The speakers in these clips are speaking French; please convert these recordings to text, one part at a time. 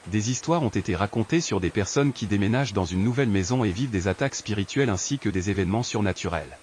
des histoires ont été racontées sur des personnes qui déménagent dans une nouvelle maison et vivent des attaques spirituelles ainsi que des événements surnaturels.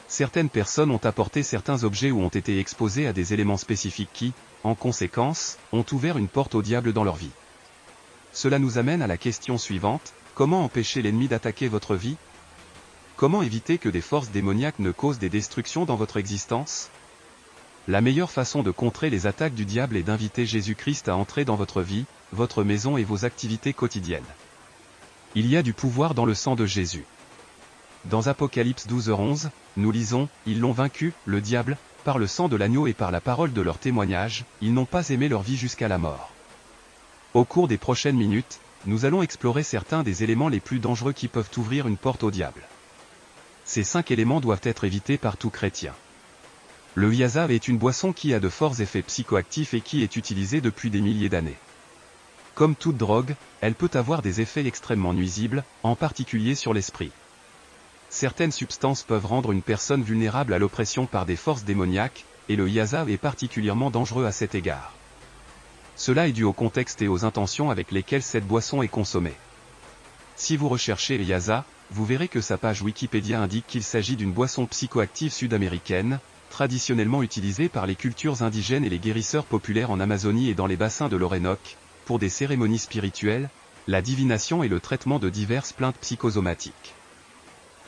Certaines personnes ont apporté certains objets ou ont été exposées à des éléments spécifiques qui, en conséquence, ont ouvert une porte au diable dans leur vie. Cela nous amène à la question suivante, comment empêcher l'ennemi d'attaquer votre vie? Comment éviter que des forces démoniaques ne causent des destructions dans votre existence? La meilleure façon de contrer les attaques du diable est d'inviter Jésus-Christ à entrer dans votre vie, votre maison et vos activités quotidiennes. Il y a du pouvoir dans le sang de Jésus. Dans Apocalypse 12:11, nous lisons, « Ils l'ont vaincu, le diable, par le sang de l'agneau et par la parole de leur témoignage, ils n'ont pas aimé leur vie jusqu'à la mort. » Au cours des prochaines minutes, nous allons explorer certains des éléments les plus dangereux qui peuvent ouvrir une porte au diable. Ces 5 éléments doivent être évités par tout chrétien. Le Yazav est une boisson qui a de forts effets psychoactifs et qui est utilisée depuis des milliers d'années. Comme toute drogue, elle peut avoir des effets extrêmement nuisibles, en particulier sur l'esprit. Certaines substances peuvent rendre une personne vulnérable à l'oppression par des forces démoniaques, et le Yazav est particulièrement dangereux à cet égard. Cela est dû au contexte et aux intentions avec lesquelles cette boisson est consommée. Si vous recherchez Yaza, vous verrez que sa page Wikipédia indique qu'il s'agit d'une boisson psychoactive sud-américaine, traditionnellement utilisée par les cultures indigènes et les guérisseurs populaires en Amazonie et dans les bassins de l'Orénoque, pour des cérémonies spirituelles, la divination et le traitement de diverses plaintes psychosomatiques.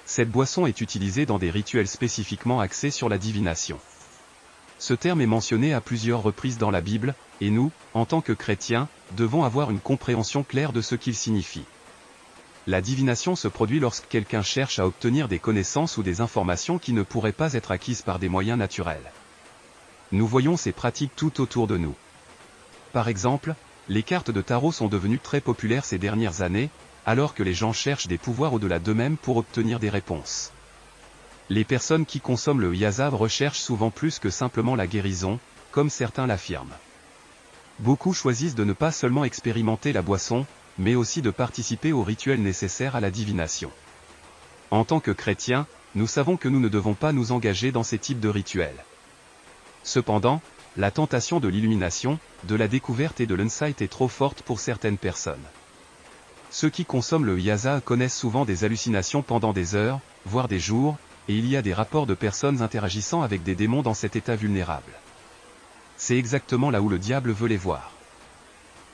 Cette boisson est utilisée dans des rituels spécifiquement axés sur la divination. Ce terme est mentionné à plusieurs reprises dans la Bible, et nous, en tant que chrétiens, devons avoir une compréhension claire de ce qu'il signifie. La divination se produit lorsque quelqu'un cherche à obtenir des connaissances ou des informations qui ne pourraient pas être acquises par des moyens naturels. Nous voyons ces pratiques tout autour de nous. Par exemple, les cartes de tarot sont devenues très populaires ces dernières années, alors que les gens cherchent des pouvoirs au-delà d'eux-mêmes pour obtenir des réponses. Les personnes qui consomment le Yazav recherchent souvent plus que simplement la guérison, comme certains l'affirment. Beaucoup choisissent de ne pas seulement expérimenter la boisson, mais aussi de participer aux rituels nécessaires à la divination. En tant que chrétiens, nous savons que nous ne devons pas nous engager dans ces types de rituels. Cependant, la tentation de l'illumination, de la découverte et de l'insight est trop forte pour certaines personnes. Ceux qui consomment le Yazav connaissent souvent des hallucinations pendant des heures, voire des jours, et il y a des rapports de personnes interagissant avec des démons dans cet état vulnérable. C'est exactement là où le diable veut les voir.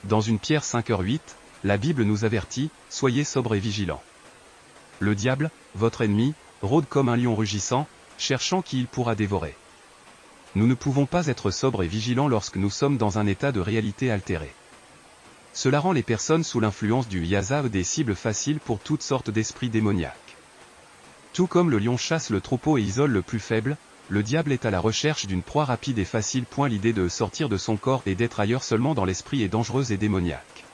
Dans 1 Pierre 5:8, la Bible nous avertit, « Soyez sobres et vigilants. Le diable, votre ennemi, rôde comme un lion rugissant, cherchant qui il pourra dévorer. » Nous ne pouvons pas être sobres et vigilants lorsque nous sommes dans un état de réalité altéré. Cela rend les personnes sous l'influence du Yazav des cibles faciles pour toutes sortes d'esprits démoniaques. Tout comme le lion chasse le troupeau et isole le plus faible, le diable est à la recherche d'une proie rapide et facile. L'idée de sortir de son corps et d'être ailleurs seulement dans l'esprit est dangereuse et démoniaque.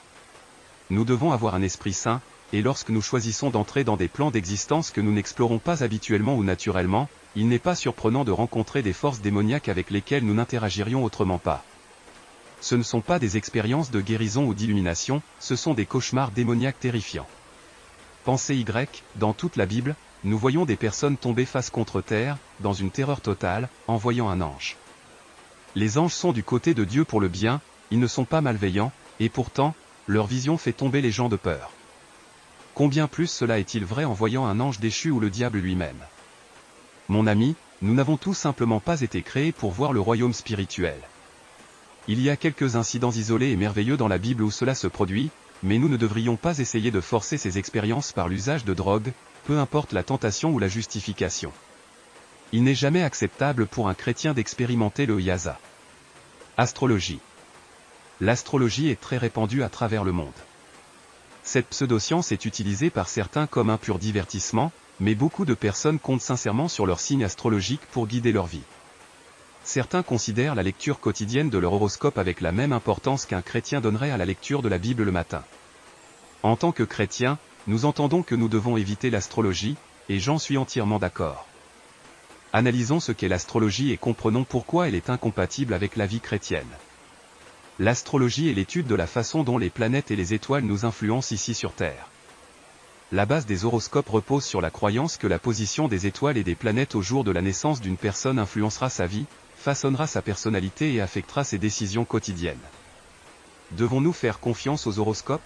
Nous devons avoir un esprit sain, et lorsque nous choisissons d'entrer dans des plans d'existence que nous n'explorons pas habituellement ou naturellement, il n'est pas surprenant de rencontrer des forces démoniaques avec lesquelles nous n'interagirions autrement pas. Ce ne sont pas des expériences de guérison ou d'illumination, ce sont des cauchemars démoniaques terrifiants. Pensez Y, dans toute la Bible, nous voyons des personnes tomber face contre terre, dans une terreur totale, en voyant un ange. Les anges sont du côté de Dieu pour le bien, ils ne sont pas malveillants, et pourtant, leur vision fait tomber les gens de peur. Combien plus cela est-il vrai en voyant un ange déchu ou le diable lui-même? Mon ami, nous n'avons tout simplement pas été créés pour voir le royaume spirituel. Il y a quelques incidents isolés et merveilleux dans la Bible où cela se produit, mais nous ne devrions pas essayer de forcer ces expériences par l'usage de drogue, peu importe la tentation ou la justification. Il n'est jamais acceptable pour un chrétien d'expérimenter le Yazav. Astrologie. L'astrologie est très répandue à travers le monde. Cette pseudo-science est utilisée par certains comme un pur divertissement, mais beaucoup de personnes comptent sincèrement sur leur signe astrologique pour guider leur vie. Certains considèrent la lecture quotidienne de leur horoscope avec la même importance qu'un chrétien donnerait à la lecture de la Bible le matin. En tant que chrétiens, nous entendons que nous devons éviter l'astrologie, et j'en suis entièrement d'accord. Analysons ce qu'est l'astrologie et comprenons pourquoi elle est incompatible avec la vie chrétienne. L'astrologie est l'étude de la façon dont les planètes et les étoiles nous influencent ici sur Terre. La base des horoscopes repose sur la croyance que la position des étoiles et des planètes au jour de la naissance d'une personne influencera sa vie, façonnera sa personnalité et affectera ses décisions quotidiennes. devons-nous faire confiance aux horoscopes?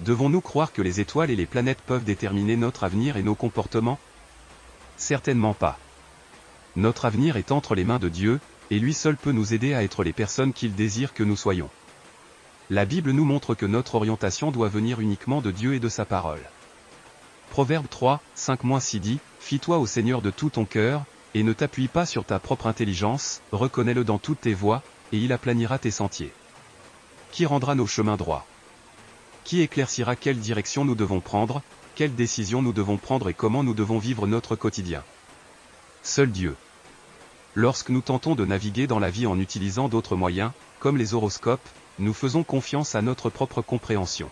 Devons-nous croire que les étoiles et les planètes peuvent déterminer notre avenir et nos comportements? Certainement pas. Notre avenir est entre les mains de Dieu, et lui seul peut nous aider à être les personnes qu'il désire que nous soyons. La Bible nous montre que notre orientation doit venir uniquement de Dieu et de sa parole. Proverbe 3, 5-6 dit, « Fie-toi au Seigneur de tout ton cœur, et ne t'appuie pas sur ta propre intelligence, reconnais-le dans toutes tes voies, et il aplanira tes sentiers. » Qui rendra nos chemins droits? Qui éclaircira quelle direction nous devons prendre, quelles décisions nous devons prendre et comment nous devons vivre notre quotidien? Seul Dieu. Lorsque nous tentons de naviguer dans la vie en utilisant d'autres moyens, comme les horoscopes, nous faisons confiance à notre propre compréhension.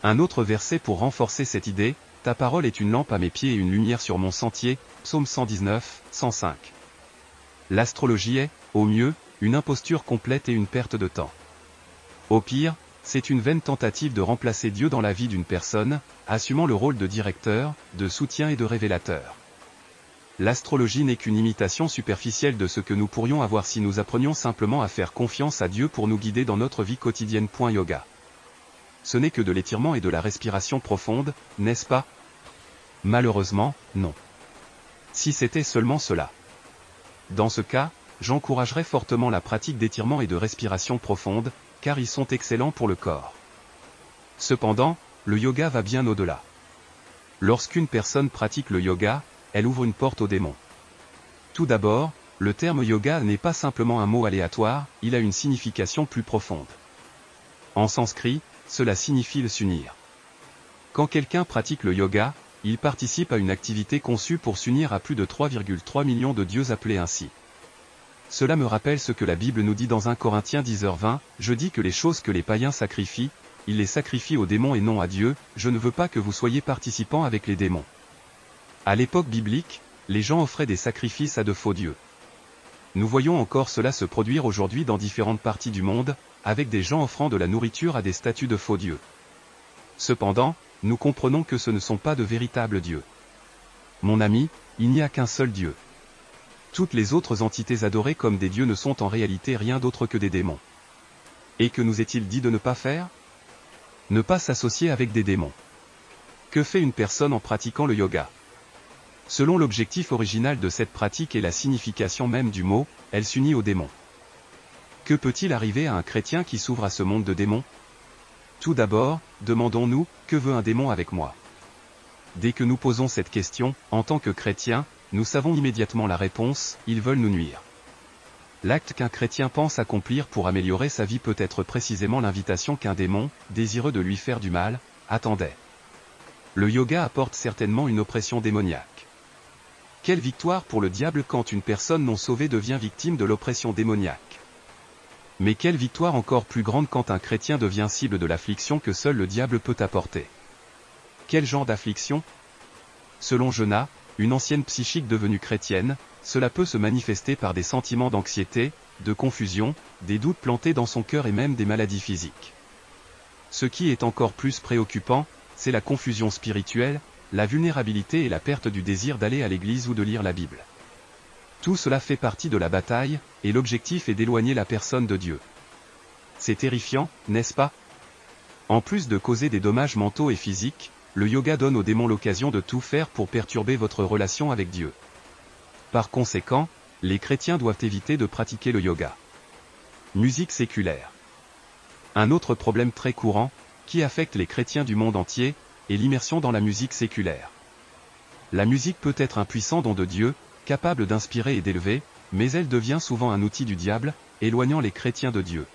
Un autre verset pour renforcer cette idée, « Ta parole est une lampe à mes pieds et une lumière sur mon sentier » Psaume 119, 105. L'astrologie est, au mieux, une imposture complète et une perte de temps. Au pire, c'est une vaine tentative de remplacer Dieu dans la vie d'une personne, assumant le rôle de directeur, de soutien et de révélateur. L'astrologie n'est qu'une imitation superficielle de ce que nous pourrions avoir si nous apprenions simplement à faire confiance à Dieu pour nous guider dans notre vie quotidienne. Yoga. Ce n'est que de l'étirement et de la respiration profonde, n'est-ce pas? Malheureusement, non. Si c'était seulement cela. Dans ce cas, j'encouragerais fortement la pratique d'étirement et de respiration profonde, car ils sont excellents pour le corps. Cependant, le yoga va bien au-delà. Lorsqu'une personne pratique le yoga, elle ouvre une porte aux démons. Tout d'abord, le terme yoga n'est pas simplement un mot aléatoire, il a une signification plus profonde. En sanskrit, cela signifie s'unir. Quand quelqu'un pratique le yoga, il participe à une activité conçue pour s'unir à plus de 3,3 millions de dieux appelés ainsi. Cela me rappelle ce que la Bible nous dit dans 1 Corinthiens 10h20, « Je dis que les choses que les païens sacrifient, ils les sacrifient aux démons et non à Dieu, je ne veux pas que vous soyez participants avec les démons. » À l'époque biblique, les gens offraient des sacrifices à de faux dieux. Nous voyons encore cela se produire aujourd'hui dans différentes parties du monde, avec des gens offrant de la nourriture à des statues de faux dieux. Cependant, nous comprenons que ce ne sont pas de véritables dieux. Mon ami, il n'y a qu'un seul Dieu. Toutes les autres entités adorées comme des dieux ne sont en réalité rien d'autre que des démons. Et que nous est-il dit de ne pas faire? Ne pas s'associer avec des démons. Que fait une personne en pratiquant le yoga? Selon l'objectif original de cette pratique et la signification même du mot, elle s'unit aux démons. Que peut-il arriver à un chrétien qui s'ouvre à ce monde de démons? Tout d'abord, demandons-nous, que veut un démon avec moi? Dès que nous posons cette question, en tant que chrétiens, nous savons immédiatement la réponse, ils veulent nous nuire. L'acte qu'un chrétien pense accomplir pour améliorer sa vie peut être précisément l'invitation qu'un démon, désireux de lui faire du mal, attendait. Le yoga apporte certainement une oppression démoniaque. Quelle victoire pour le diable quand une personne non sauvée devient victime de l'oppression démoniaque. Mais quelle victoire encore plus grande quand un chrétien devient cible de l'affliction que seul le diable peut apporter. Quel genre d'affliction? Selon Jonas, une ancienne psychique devenue chrétienne, cela peut se manifester par des sentiments d'anxiété, de confusion, des doutes plantés dans son cœur et même des maladies physiques. Ce qui est encore plus préoccupant, c'est la confusion spirituelle, la vulnérabilité et la perte du désir d'aller à l'église ou de lire la Bible. Tout cela fait partie de la bataille, et l'objectif est d'éloigner la personne de Dieu. C'est terrifiant, n'est-ce pas? En plus de causer des dommages mentaux et physiques, le yoga donne aux démons l'occasion de tout faire pour perturber votre relation avec Dieu. Par conséquent, les chrétiens doivent éviter de pratiquer le yoga. Musique séculaire. Un autre problème très courant, qui affecte les chrétiens du monde entier, est l'immersion dans la musique séculaire. La musique peut être un puissant don de Dieu, capable d'inspirer et d'élever, mais elle devient souvent un outil du diable, éloignant les chrétiens de Dieu.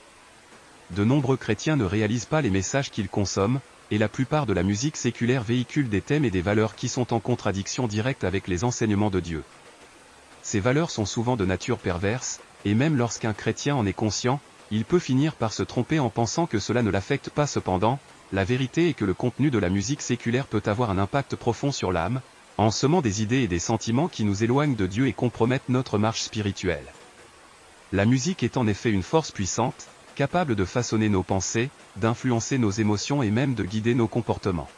De nombreux chrétiens ne réalisent pas les messages qu'ils consomment, et la plupart de la musique séculaire véhicule des thèmes et des valeurs qui sont en contradiction directe avec les enseignements de Dieu. Ces valeurs sont souvent de nature perverse, et même lorsqu'un chrétien en est conscient, il peut finir par se tromper en pensant que cela ne l'affecte pas. Cependant, la vérité est que le contenu de la musique séculaire peut avoir un impact profond sur l'âme, en semant des idées et des sentiments qui nous éloignent de Dieu et compromettent notre marche spirituelle. La musique est en effet une force puissante, capable de façonner nos pensées, d'influencer nos émotions et même de guider nos comportements.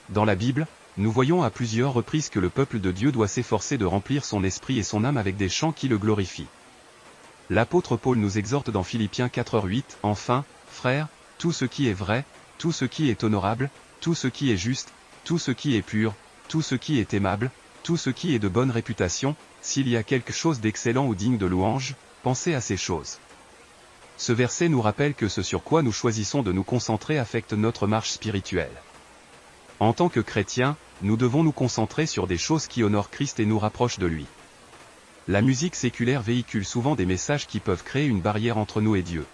Dans la Bible, nous voyons à plusieurs reprises que le peuple de Dieu doit s'efforcer de remplir son esprit et son âme avec des chants qui le glorifient. L'apôtre Paul nous exhorte dans Philippiens 4:8, « Enfin, frères, tout ce qui est vrai, tout ce qui est honorable, tout ce qui est juste, tout ce qui est pur, tout ce qui est aimable, tout ce qui est de bonne réputation, s'il y a quelque chose d'excellent ou digne de louange, pensez à ces choses. » Ce verset nous rappelle que ce sur quoi nous choisissons de nous concentrer affecte notre marche spirituelle. En tant que chrétiens, nous devons nous concentrer sur des choses qui honorent Christ et nous rapprochent de lui. La musique séculaire véhicule souvent des messages qui peuvent créer une barrière entre nous et Dieu.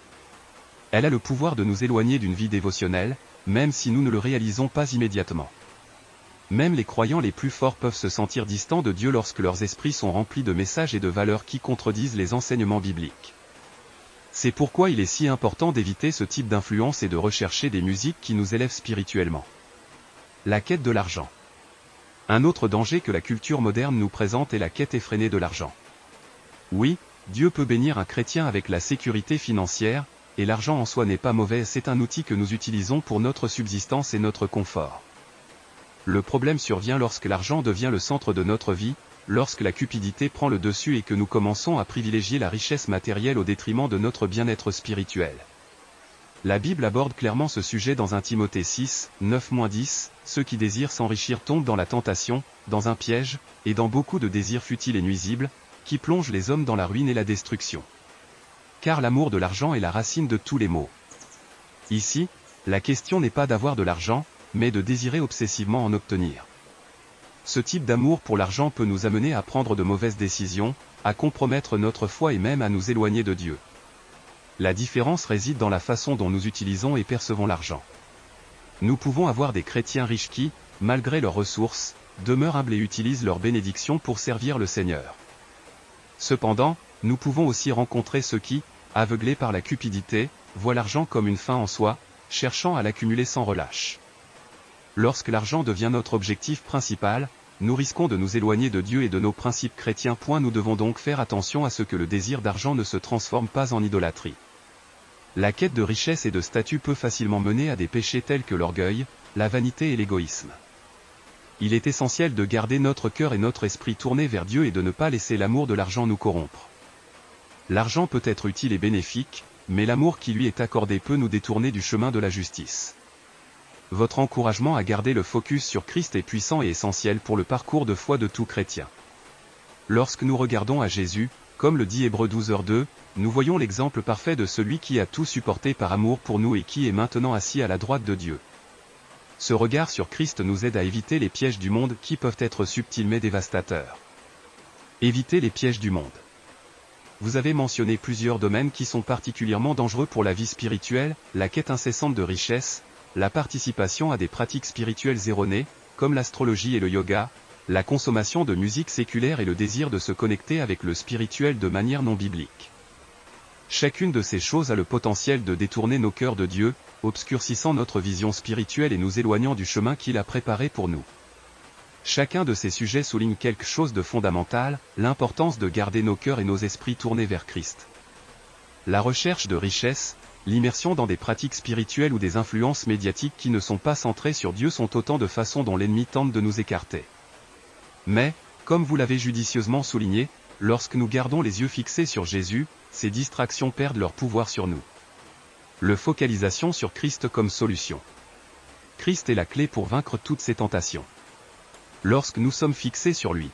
Elle a le pouvoir de nous éloigner d'une vie dévotionnelle, même si nous ne le réalisons pas immédiatement. Même les croyants les plus forts peuvent se sentir distants de Dieu lorsque leurs esprits sont remplis de messages et de valeurs qui contredisent les enseignements bibliques. C'est pourquoi il est si important d'éviter ce type d'influence et de rechercher des musiques qui nous élèvent spirituellement. La quête de l'argent. Un autre danger que la culture moderne nous présente est la quête effrénée de l'argent. Oui, Dieu peut bénir un chrétien avec la sécurité financière, et l'argent en soi n'est pas mauvais, c'est un outil que nous utilisons pour notre subsistance et notre confort. Le problème survient lorsque l'argent devient le centre de notre vie, lorsque la cupidité prend le dessus et que nous commençons à privilégier la richesse matérielle au détriment de notre bien-être spirituel. La Bible aborde clairement ce sujet dans 1 Timothée 6, 9-10, ceux qui désirent s'enrichir tombent dans la tentation, dans un piège, et dans beaucoup de désirs futiles et nuisibles, qui plongent les hommes dans la ruine et la destruction. Car l'amour de l'argent est la racine de tous les maux. Ici, la question n'est pas d'avoir de l'argent, mais de désirer obsessivement en obtenir. Ce type d'amour pour l'argent peut nous amener à prendre de mauvaises décisions, à compromettre notre foi et même à nous éloigner de Dieu. La différence réside dans la façon dont nous utilisons et percevons l'argent. Nous pouvons avoir des chrétiens riches qui, malgré leurs ressources, demeurent humbles et utilisent leurs bénédictions pour servir le Seigneur. Cependant, nous pouvons aussi rencontrer ceux qui, aveuglés par la cupidité, voient l'argent comme une fin en soi, cherchant à l'accumuler sans relâche. Lorsque l'argent devient notre objectif principal, nous risquons de nous éloigner de Dieu et de nos principes chrétiens. Nous devons donc faire attention à ce que le désir d'argent ne se transforme pas en idolâtrie. La quête de richesse et de statut peut facilement mener à des péchés tels que l'orgueil, la vanité et l'égoïsme. Il est essentiel de garder notre cœur et notre esprit tournés vers Dieu et de ne pas laisser l'amour de l'argent nous corrompre. L'argent peut être utile et bénéfique, mais l'amour qui lui est accordé peut nous détourner du chemin de la justice. Votre encouragement à garder le focus sur Christ est puissant et essentiel pour le parcours de foi de tout chrétien. Lorsque nous regardons à Jésus, comme le dit Hébreux 12:2, nous voyons l'exemple parfait de celui qui a tout supporté par amour pour nous et qui est maintenant assis à la droite de Dieu. Ce regard sur Christ nous aide à éviter les pièges du monde qui peuvent être subtils mais dévastateurs. Éviter les pièges du monde. Vous avez mentionné plusieurs domaines qui sont particulièrement dangereux pour la vie spirituelle, la quête incessante de richesse, la participation à des pratiques spirituelles erronées, comme l'astrologie et le yoga, la consommation de musique séculaire et le désir de se connecter avec le spirituel de manière non biblique. Chacune de ces choses a le potentiel de détourner nos cœurs de Dieu, obscurcissant notre vision spirituelle et nous éloignant du chemin qu'il a préparé pour nous. Chacun de ces sujets souligne quelque chose de fondamental, l'importance de garder nos cœurs et nos esprits tournés vers Christ. La recherche de richesse, l'immersion dans des pratiques spirituelles ou des influences médiatiques qui ne sont pas centrées sur Dieu sont autant de façons dont l'ennemi tente de nous écarter. Mais, comme vous l'avez judicieusement souligné, lorsque nous gardons les yeux fixés sur Jésus, ces distractions perdent leur pouvoir sur nous. Le focalisation sur Christ comme solution. Christ est la clé pour vaincre toutes ces tentations. Lorsque nous sommes fixés sur lui,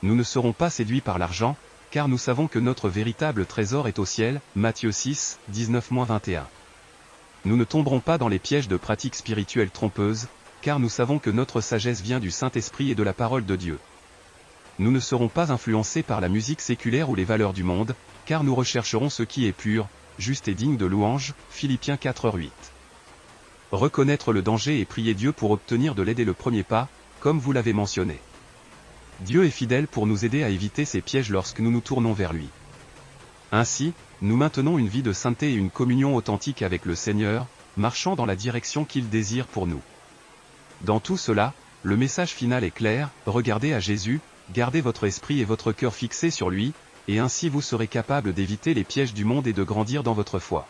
nous ne serons pas séduits par l'argent, car nous savons que notre véritable trésor est au ciel, Matthieu 6, 19-21. Nous ne tomberons pas dans les pièges de pratiques spirituelles trompeuses, car nous savons que notre sagesse vient du Saint-Esprit et de la parole de Dieu. Nous ne serons pas influencés par la musique séculaire ou les valeurs du monde, car nous rechercherons ce qui est pur, juste et digne de louange, Philippiens 4:8. Reconnaître le danger et prier Dieu pour obtenir de l'aide est le premier pas, comme vous l'avez mentionné. Dieu est fidèle pour nous aider à éviter ces pièges lorsque nous nous tournons vers lui. Ainsi, nous maintenons une vie de sainteté et une communion authentique avec le Seigneur, marchant dans la direction qu'il désire pour nous. Dans tout cela, le message final est clair, regardez à Jésus, gardez votre esprit et votre cœur fixés sur lui, et ainsi vous serez capable d'éviter les pièges du monde et de grandir dans votre foi.